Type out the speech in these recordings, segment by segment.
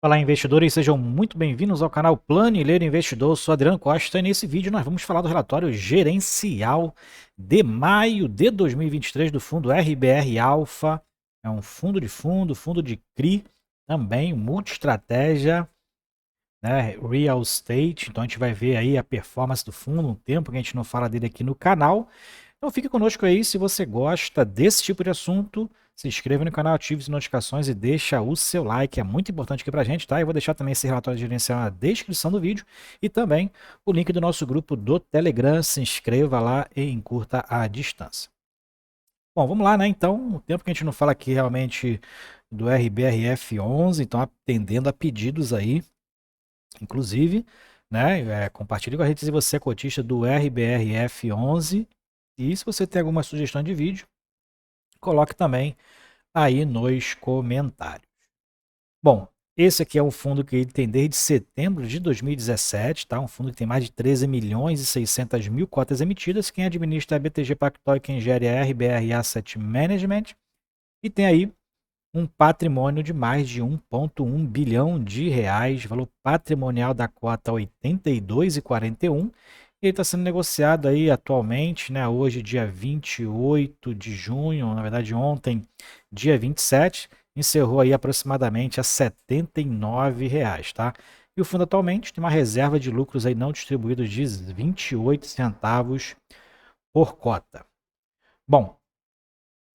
Olá, investidores, sejam muito bem-vindos ao canal Plano e Ler Investidor. Eu sou Adriano Costa e nesse vídeo nós vamos falar do relatório gerencial de maio de 2023 do fundo RBR Alpha. É um fundo de CRI, também multi-estratégia, né, real estate. Então a gente vai ver aí a performance do fundo, um tempo que a gente não fala dele aqui no canal. Então fique conosco aí se você gosta desse tipo de assunto. Se inscreva no canal, ative as notificações e deixa o seu like, é muito importante aqui pra gente, tá? Eu vou deixar também esse relatório gerencial na descrição do vídeo e também o link do nosso grupo do Telegram. Se inscreva lá e encurta a distância. Bom, vamos lá, né? Então, o tempo que a gente não fala aqui realmente do RBRF11, então atendendo a pedidos aí, inclusive, né? Compartilhe com a gente se você é cotista do RBRF11 e se você tem alguma sugestão de vídeo, coloque também aí nos comentários. Bom, esse aqui é um fundo que ele tem desde setembro de 2017, tá? Um fundo que tem mais de 13 milhões e 600 mil cotas emitidas. Quem administra é a BTG Pactual e quem gera é a RBR Asset Management. E tem aí um patrimônio de mais de 1,1 bilhão de reais, valor patrimonial da cota 82,41. Ele está sendo negociado aí atualmente, né, hoje dia 28 de junho, na verdade ontem, dia 27, encerrou aí aproximadamente a R$ 79, tá? E o fundo atualmente tem uma reserva de lucros aí não distribuídos de 28 centavos por cota. Bom,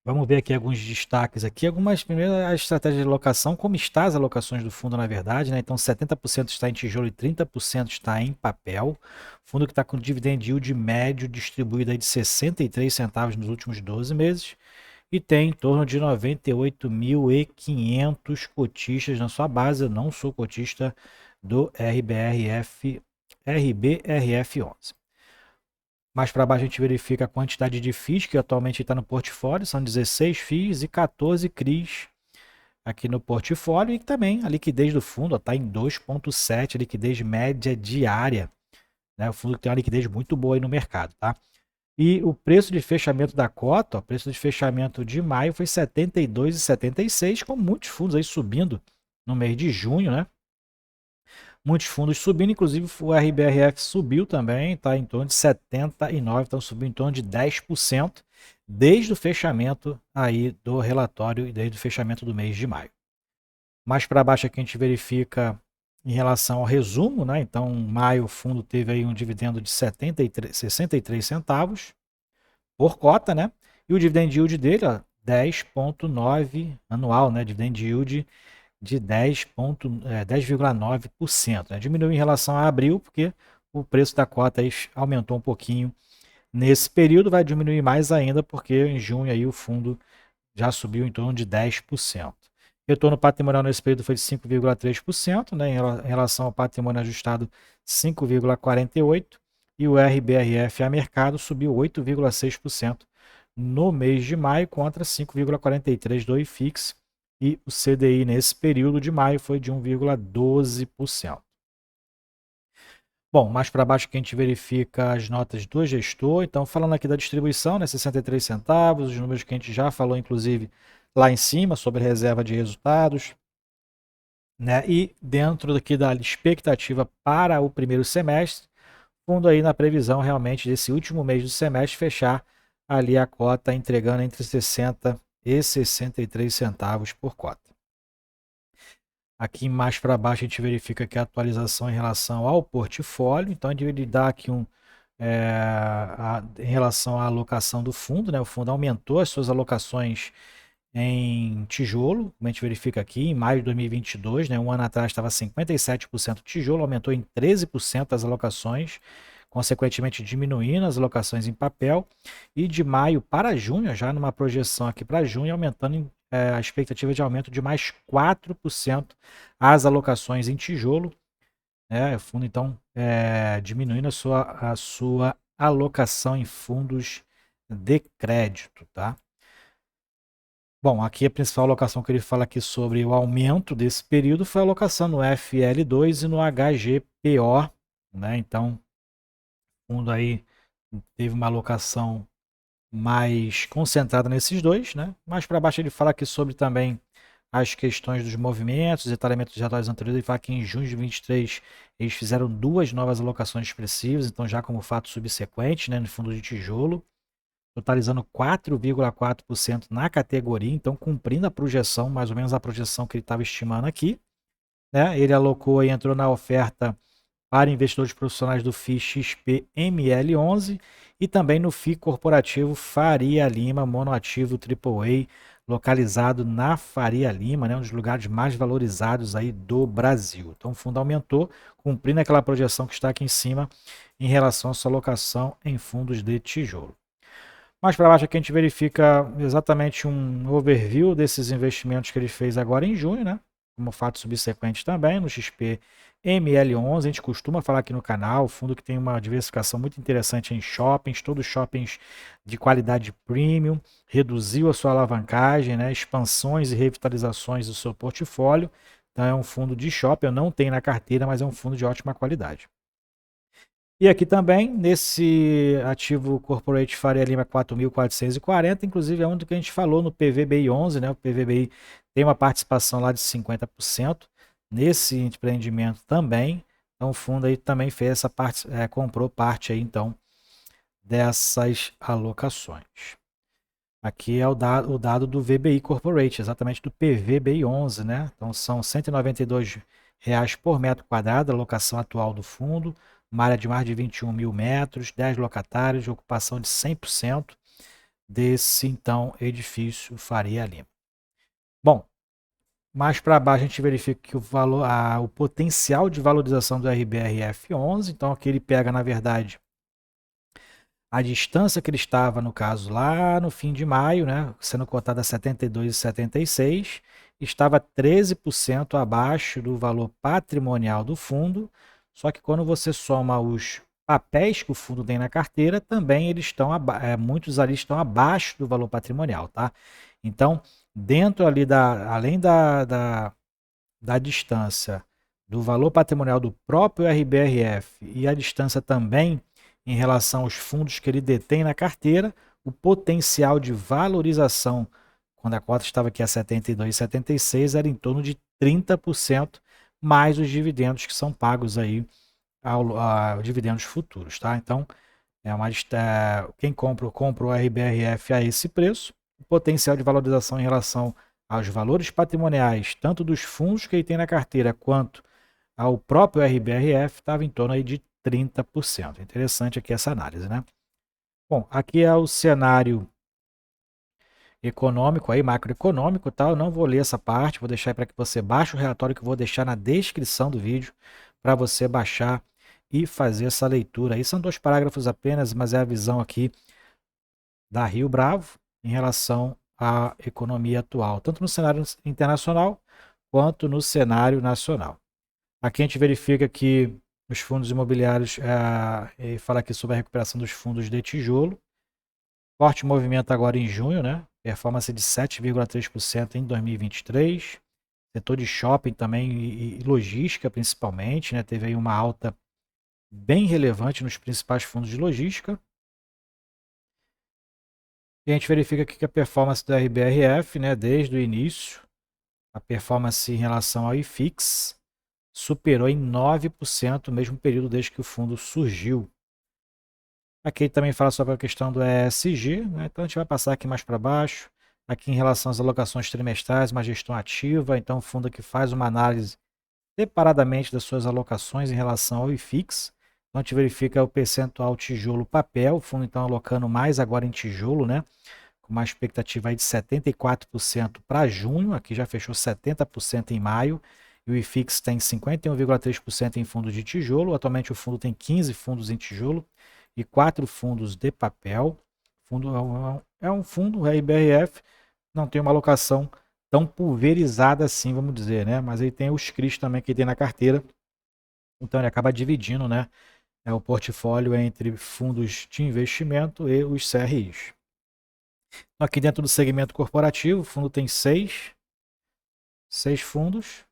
vamos ver aqui alguns destaques aqui. Primeiro, a estratégia de alocação, como está as alocações do fundo, na verdade, né? Então, 70% está em tijolo e 30% está em papel. Fundo que está com dividend yield médio distribuído aí de 63 centavos nos últimos 12 meses. E tem em torno de 98.500 cotistas na sua base. Eu não sou cotista do RBRF11. Mais para baixo a gente verifica a quantidade de FIIs que atualmente está no portfólio, são 16 FIIs e 14 CRIs aqui no portfólio, e também a liquidez do fundo está em 2,7, liquidez média diária, né? O fundo tem uma liquidez muito boa aí no mercado, tá? E o preço de fechamento da cota, o preço de fechamento de maio foi R$ 72,76, com muitos fundos aí subindo no mês de junho, né? Muitos fundos subindo, inclusive o RBRF subiu também, está em torno de 79, então subiu em torno de 10% desde o fechamento aí do relatório e desde o fechamento do mês de maio. Mais para baixo aqui a gente verifica em relação ao resumo, né? Então, em maio o fundo teve aí um dividendo de 63 centavos por cota, né? E o dividend yield dele, 10,9 anual, né? Dividend yield de 10,9%. Né? Diminuiu em relação a abril, porque o preço da cota aí aumentou um pouquinho nesse período, vai diminuir mais ainda, porque em junho aí o fundo já subiu em torno de 10%. Retorno patrimonial nesse período foi de 5,3%, né? Em relação ao patrimônio ajustado, 5,48%, e o RBRF a mercado subiu 8,6% no mês de maio, contra 5,43% do IFIX, e o CDI nesse período de maio foi de 1,12%. Bom, mais para baixo que a gente verifica as notas do gestor. Então, falando aqui da distribuição, né, 63 centavos, os números que a gente já falou, inclusive, lá em cima, sobre reserva de resultados. Né? E dentro daqui da expectativa para o primeiro semestre, fundo aí na previsão realmente desse último mês do semestre fechar ali a cota entregando entre 60 e 63 centavos por cota. Aqui mais para baixo a gente verifica que a atualização em relação ao portfólio. Então ele dá aqui em relação à alocação do fundo, né? O fundo aumentou as suas alocações em tijolo, como a gente verifica aqui, em maio de 2022, né? Um ano atrás estava 57% tijolo, aumentou em 13% as alocações, consequentemente diminuindo as alocações em papel, e de maio para junho, já numa projeção aqui para junho, aumentando a expectativa de aumento de mais 4% as alocações em tijolo, né? O fundo então diminuindo a sua alocação em fundos de crédito, tá? Bom, aqui a principal alocação que ele fala aqui sobre o aumento desse período foi a alocação no FL2 e no HGPO, né? Então, o fundo aí teve uma alocação mais concentrada nesses dois, né? Mais para baixo ele fala aqui sobre também as questões dos movimentos, detalhamento dos relatórios anteriores. Ele fala que em junho de 23 eles fizeram 2 novas alocações expressivas, então já como fato subsequente, né, no fundo de tijolo, totalizando 4,4% na categoria, então cumprindo a projeção, mais ou menos a projeção que ele estava estimando aqui, né? Ele alocou e entrou na oferta para investidores profissionais do FII XP ML11 e também no FII corporativo Faria Lima monoativo AAA, localizado na Faria Lima, né, um dos lugares mais valorizados aí do Brasil. Então o fundo aumentou, cumprindo aquela projeção que está aqui em cima em relação à sua alocação em fundos de tijolo. Mais para baixo aqui a gente verifica exatamente um overview desses investimentos que ele fez agora em junho, né? Como fato subsequente também, no XP ML11, a gente costuma falar aqui no canal, fundo que tem uma diversificação muito interessante em shoppings, todos shoppings de qualidade premium, reduziu a sua alavancagem, né? Expansões e revitalizações do seu portfólio. Então é um fundo de shopping, eu não tenho na carteira, mas é um fundo de ótima qualidade. E aqui também, nesse ativo Corporate Faria Lima 4.440, inclusive é um do que a gente falou no PVBI 11, né? O PVBI tem uma participação lá de 50% nesse empreendimento também. Então o fundo aí também fez essa parte, comprou parte aí então dessas alocações. Aqui é o dado do VBI Corporate, exatamente do PVBI 11, né? Então são R$ 192 por metro quadrado, a alocação atual do fundo, uma área de mais de 21 mil metros, 10 locatários, de ocupação de 100% desse então edifício Faria Lima. Bom, mais para baixo a gente verifica que o potencial de valorização do RBRF11, então aqui ele pega na verdade a distância que ele estava, no caso, lá no fim de maio, né, sendo cotada a 72,76, estava 13% abaixo do valor patrimonial do fundo, só que quando você soma os papéis que o fundo tem na carteira, também eles estão muitos ali estão abaixo do valor patrimonial, tá? Então, dentro ali além da distância do valor patrimonial do próprio RBRF e a distância também em relação aos fundos que ele detém na carteira, o potencial de valorização, quando a cota estava aqui a 72,76, era em torno de 30%, mais os dividendos que são pagos aí aos dividendos futuros, tá? Então, quem compra o RBRF a esse preço, o potencial de valorização em relação aos valores patrimoniais, tanto dos fundos que ele tem na carteira, quanto ao próprio RBRF, estava em torno aí de 30%. Interessante aqui essa análise, né? Bom, aqui é o cenário econômico, aí, macroeconômico, tá? Eu não vou ler essa parte, vou deixar para que você baixe o relatório que eu vou deixar na descrição do vídeo para você baixar e fazer essa leitura. Aí são 2 parágrafos apenas, mas é a visão aqui da Rio Bravo em relação à economia atual, tanto no cenário internacional quanto no cenário nacional. Aqui a gente verifica que os fundos imobiliários, fala aqui sobre a recuperação dos fundos de tijolo. Forte movimento agora em junho, né? Performance de 7,3% em 2023. Setor de shopping também e logística principalmente, né? Teve aí uma alta bem relevante nos principais fundos de logística. E a gente verifica aqui que a performance do RBRF, né, desde o início, a performance em relação ao IFIX, superou em 9% o mesmo período desde que o fundo surgiu. Aqui também fala sobre a questão do ESG, né? Então a gente vai passar aqui mais para baixo. Aqui em relação às alocações trimestrais, uma gestão ativa, então o fundo aqui faz uma análise separadamente das suas alocações em relação ao IFIX. Então a gente verifica o percentual tijolo papel, o fundo então alocando mais agora em tijolo, né? Com uma expectativa aí de 74% para junho, aqui já fechou 70% em maio, e o IFIX tem 51,3% em fundos de tijolo. Atualmente o fundo tem 15 fundos em tijolo e 4 fundos de papel. É um fundo, o RBRF, não tem uma alocação tão pulverizada assim, vamos dizer, né? Mas ele tem os CRIs também que tem na carteira, então ele acaba dividindo, né, o portfólio entre fundos de investimento e os CRIs. Então, aqui dentro do segmento corporativo, o fundo tem 6 fundos.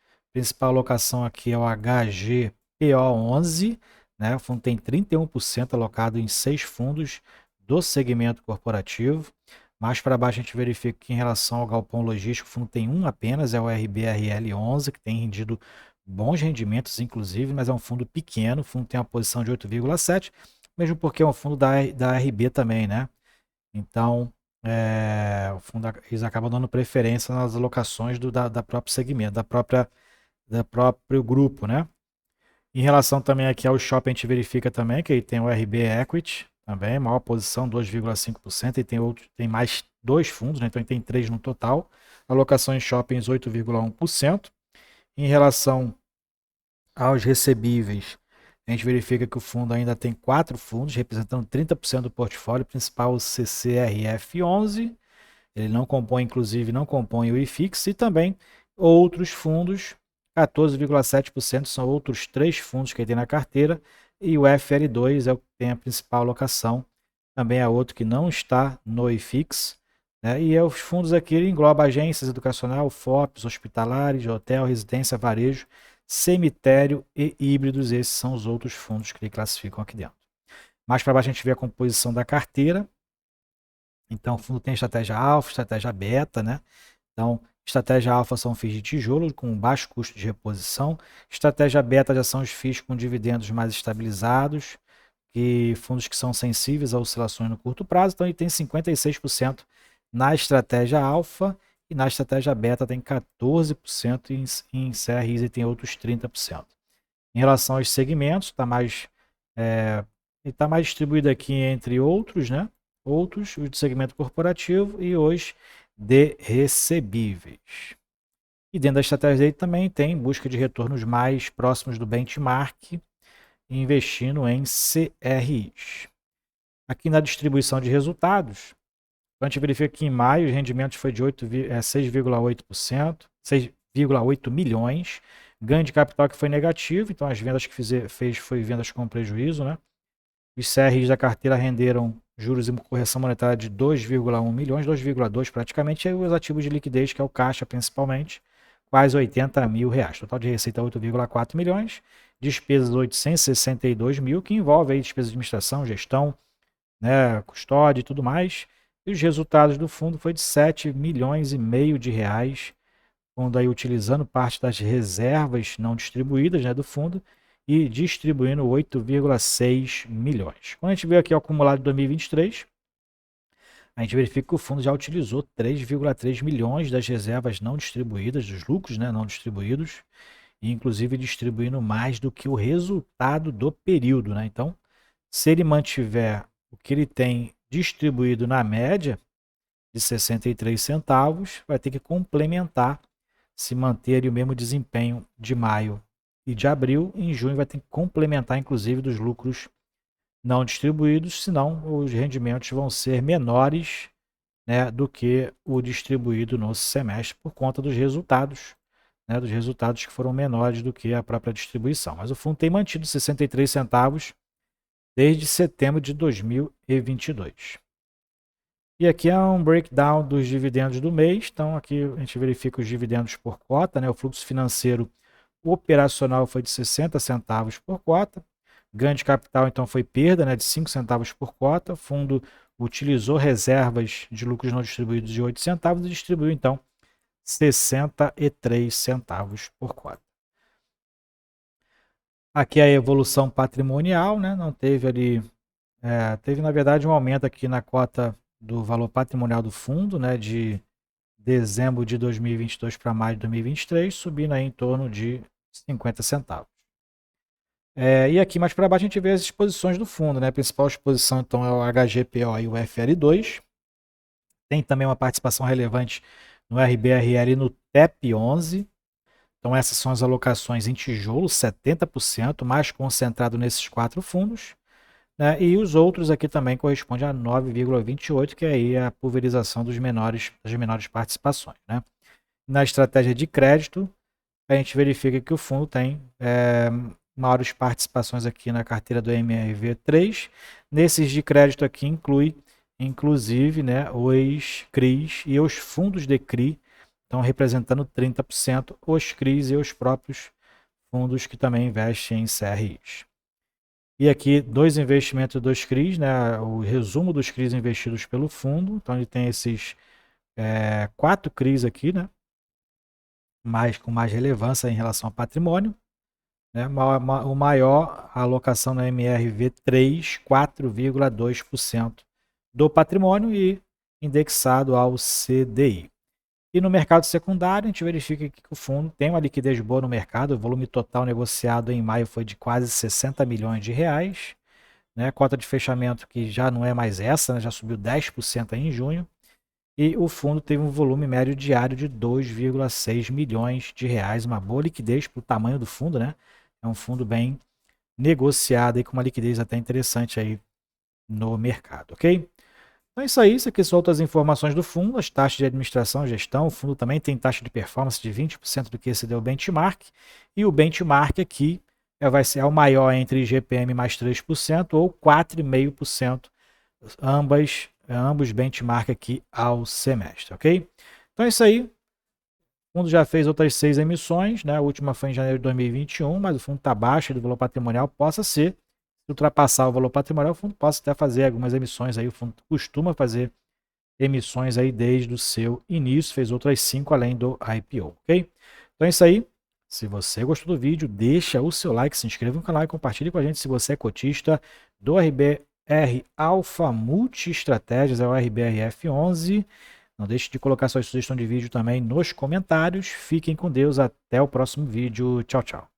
A principal alocação aqui é o HGPO11, né? O fundo tem 31% alocado em 6 fundos do segmento corporativo. Mais para baixo a gente verifica que em relação ao galpão logístico, o fundo tem um apenas, é o RBRL11, que tem rendido bons rendimentos, inclusive, mas é um fundo pequeno, o fundo tem uma posição de 8,7, mesmo porque é um fundo da RB também, né? Então, o fundo, eles acabam dando preferência nas alocações da próprio segmento, da próprio grupo, né? Em relação também aqui ao shopping, a gente verifica também que ele tem o RB Equity, também, maior posição, 2,5%, e tem mais dois fundos, né? Então ele tem três no total. Alocação em shoppings, 8,1%. Em relação aos recebíveis, a gente verifica que o fundo ainda tem quatro fundos, representando 30% do portfólio principal, o CCRF11. Ele não compõe, inclusive, não compõe o IFIX, e também outros fundos, 14,7% são outros três fundos que ele tem na carteira, e o FL2 é o que tem a principal alocação, também é outro que não está no IFIX, né? E os fundos aqui englobam agências educacional, FOPs, hospitalares, hotel, residência, varejo, cemitério e híbridos. Esses são os outros fundos que ele classificam aqui dentro. Mais para baixo a gente vê a composição da carteira. Então, o fundo tem estratégia alfa, estratégia beta, né? Então, estratégia alfa são FIIs de tijolo com baixo custo de reposição. Estratégia beta já são os FIIs com dividendos mais estabilizados, e fundos que são sensíveis a oscilações no curto prazo. Então, ele tem 56% na estratégia alfa, e na estratégia beta tem 14% em CRIs e tem outros 30%. Em relação aos segmentos, ele está mais distribuído aqui entre outros, né? Outros, os de segmento corporativo e os de recebíveis. E dentro da estratégia dele também tem busca de retornos mais próximos do benchmark, investindo em CRIs. Aqui na distribuição de resultados, a gente verifica que em maio os rendimentos foi de 6,8%, 6,8 milhões, ganho de capital que foi negativo, então as vendas que fez foi vendas com prejuízo, né? Os CRIs da carteira renderam juros e correção monetária de 2,1 milhões, 2,2 praticamente, e os ativos de liquidez, que é o caixa principalmente, quase 80 mil reais. Total de receita 8,4 milhões, despesas 862 mil, que envolve aí despesas de administração, gestão, né, custódia e tudo mais. E os resultados do fundo foi de 7 milhões e meio de reais, fundo aí utilizando parte das reservas não distribuídas, né, do fundo, e distribuindo 8,6 milhões. Quando a gente vê aqui o acumulado de 2023, a gente verifica que o fundo já utilizou 3,3 milhões das reservas não distribuídas, dos lucros, né, não distribuídos, e inclusive distribuindo mais do que o resultado do período, né? Então, se ele mantiver o que ele tem distribuído na média de 63 centavos, vai ter que complementar, se manter o mesmo desempenho de maio e de abril. Em junho vai ter que complementar, inclusive, dos lucros não distribuídos, senão os rendimentos vão ser menores, né, do que o distribuído no semestre, por conta dos resultados, né, dos resultados que foram menores do que a própria distribuição. Mas o fundo tem mantido 63 centavos desde setembro de 2022. E aqui é um breakdown dos dividendos do mês. Então aqui a gente verifica os dividendos por cota, né? O fluxo financeiro operacional foi de 60 centavos por cota. Ganho de capital então foi perda, né, de 5 centavos por cota. O fundo utilizou reservas de lucros não distribuídos de 8 centavos e distribuiu então 63 centavos por cota. Aqui é a evolução patrimonial, né? Não teve ali, teve na verdade um aumento aqui na cota do valor patrimonial do fundo, né, de dezembro de 2022 para maio de 2023, subindo aí em torno de 50 centavos. E aqui mais para baixo a gente vê as exposições do fundo, né? A principal exposição então é o HGPO e o FL2. Tem também uma participação relevante no RBRL e no TEP11. Então essas são as alocações em tijolo, 70%, mais concentrado nesses quatro fundos, né? E os outros aqui também correspondem a 9,28%, que é aí a pulverização das menores participações, né? Na estratégia de crédito, a gente verifica que o fundo tem maiores participações aqui na carteira do MRV3. Nesses de crédito aqui inclusive, né, os CRIs e os fundos de CRI, estão representando 30%, os CRIs e os próprios fundos que também investem em CRIs. E aqui, dois investimentos e dois CRIs, né? O resumo dos CRIs investidos pelo fundo. Então, ele tem esses 4 CRIs aqui, né? Com mais relevância em relação ao patrimônio. Né? O maior, a alocação na MRV3, 4,2% do patrimônio e indexado ao CDI. E no mercado secundário, a gente verifica que o fundo tem uma liquidez boa no mercado. O volume total negociado em maio foi de quase 60 milhões de reais. Né? Cota de fechamento que já não é mais essa, né? Já subiu 10% aí em junho. E o fundo teve um volume médio diário de 2,6 milhões de reais. Uma boa liquidez para o tamanho do fundo, né? É um fundo bem negociado e com uma liquidez até interessante aí no mercado, ok? Então é isso aqui são outras informações do fundo, as taxas de administração e gestão. O fundo também tem taxa de performance de 20% do que excedeu o benchmark. E o benchmark aqui vai ser o maior entre IGPM mais 3% ou 4,5%, ambos benchmark aqui ao semestre, ok? Então é isso aí. O fundo já fez outras 6 emissões, né? A última foi em janeiro de 2021, mas o fundo está abaixo do valor patrimonial, possa ser, se ultrapassar o valor patrimonial, o fundo possa até fazer algumas emissões aí, o fundo costuma fazer emissões aí desde o seu início, fez outras 5 além do IPO, ok? Então é isso aí. Se você gostou do vídeo, deixa o seu like, se inscreva no canal e compartilhe com a gente se você é cotista do RBR Alpha Multi Estratégias, é o RBRF11. Não deixe de colocar sua sugestão de vídeo também nos comentários. Fiquem com Deus, até o próximo vídeo. Tchau, tchau.